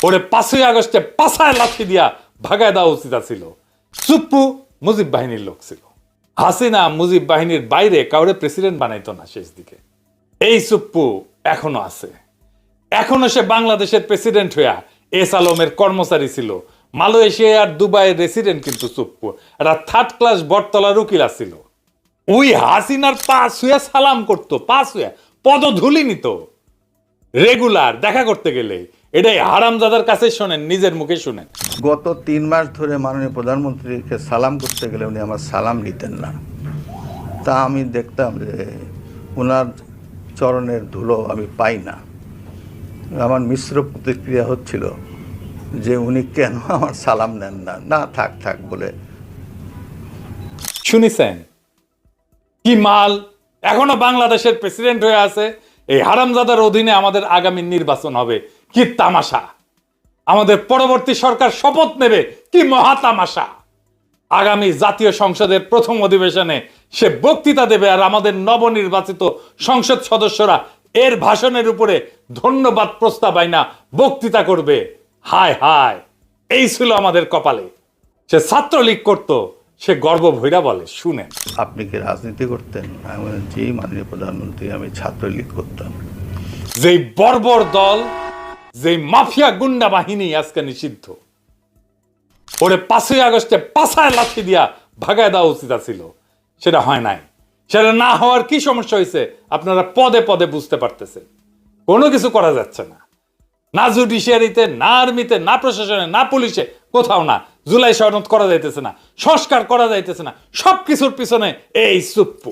ওরে 5ই আগস্টে পাছায় লাথি দিয়া ভাগায় দেওয়া উচিত ছিল। সুপ্পু মুজিব বাহিনীর লোক ছিল। হাসিনা মুজিব বাহিনীর বাইরে কাউরে প্রেসিডেন্ট বানাইতো না শেষ দিকে। এই সুপ্পু এখনো আছে, এখনো সে বাংলাদেশের প্রেসিডেন্ট হইয়া এস আলমের কর্মচারী ছিল। মালয়েশিয়া আর দুবাইয়ের রেসিডেন্ট কিন্তু সুপ্পু একটা 3rd ক্লাস বটতলার উকিল ছিল। ওই হাসিনার পা ছুঁয়া সালাম করতো, পা ছুঁয়া পদধূলি নিত রেগুলার দেখা করতে গেলে। এটাই হারামজাদার কাছে শোনেন, নিজের মুখে শুনেন। গত 3 মাস ধরে মাননীয় প্রধানমন্ত্রীকে সালাম করতে গেলে উনি আমার সালাম নিতেন না। তা আমি দেখতাম যে ওনার চরণের ধুলো আমি পাই না। আমার মিশ্র প্রতিক্রিয়া হচ্ছিল যে উনি কেন আমার সালাম নেন না। না থাক থাক বলে। শুনিছেন কি মাল এখনো বাংলাদেশের প্রেসিডেন্ট হয়ে আছে। এই হারামজাদার অধীনে আমাদের আগামী নির্বাচন হবে, কি তামাশা। আমাদের পরবর্তী সরকার শপথ নেবে, কি মহা তামাশা। আগামী জাতীয় সংসদের প্রথম অধিবেশনে সে বক্তৃতা দেবে, আর আমাদের নবনির্বাচিত সংসদ সদস্যরা এর ভাষণের উপরে ধন্যবাদ প্রস্তাব আইনা বক্তৃতা করবে। হায় হায়, এই ছিল আমাদের কপালে। সে ছাত্রলীগ করতো, সে গর্ব ভৈরা বলে, শুনেন। আপনি কি রাজনীতি করতেন? আমি বললাম, জি মাননীয় প্রধানমন্ত্রী, আমি ছাত্রলীগ করতাম। যেই বর্বর দল, যেই মাফিয়া গুন্ডা বাহিনী আজকে নিষিদ্ধ, ওরে 5ই আগস্টে পাছায় লাথি দিয়া ভাগায় দেওয়া উচিত ছিল। সেটা হয় নাই। সেটা না হওয়ার কি সমস্যা হয়েছে আপনারা পদে পদে বুঝতে পারতেছেন। কোনো কিছু করা যাচ্ছে না, না জুডিশিয়ারিতে, না আর্মিতে, না প্রশাসনে, না পুলিশে, কোথাও না। জুলাই সনদ করা যাইতেছে না, সংস্কার করা যাইতেছে না, সবকিছুর পিছনে এই সুপ্পু।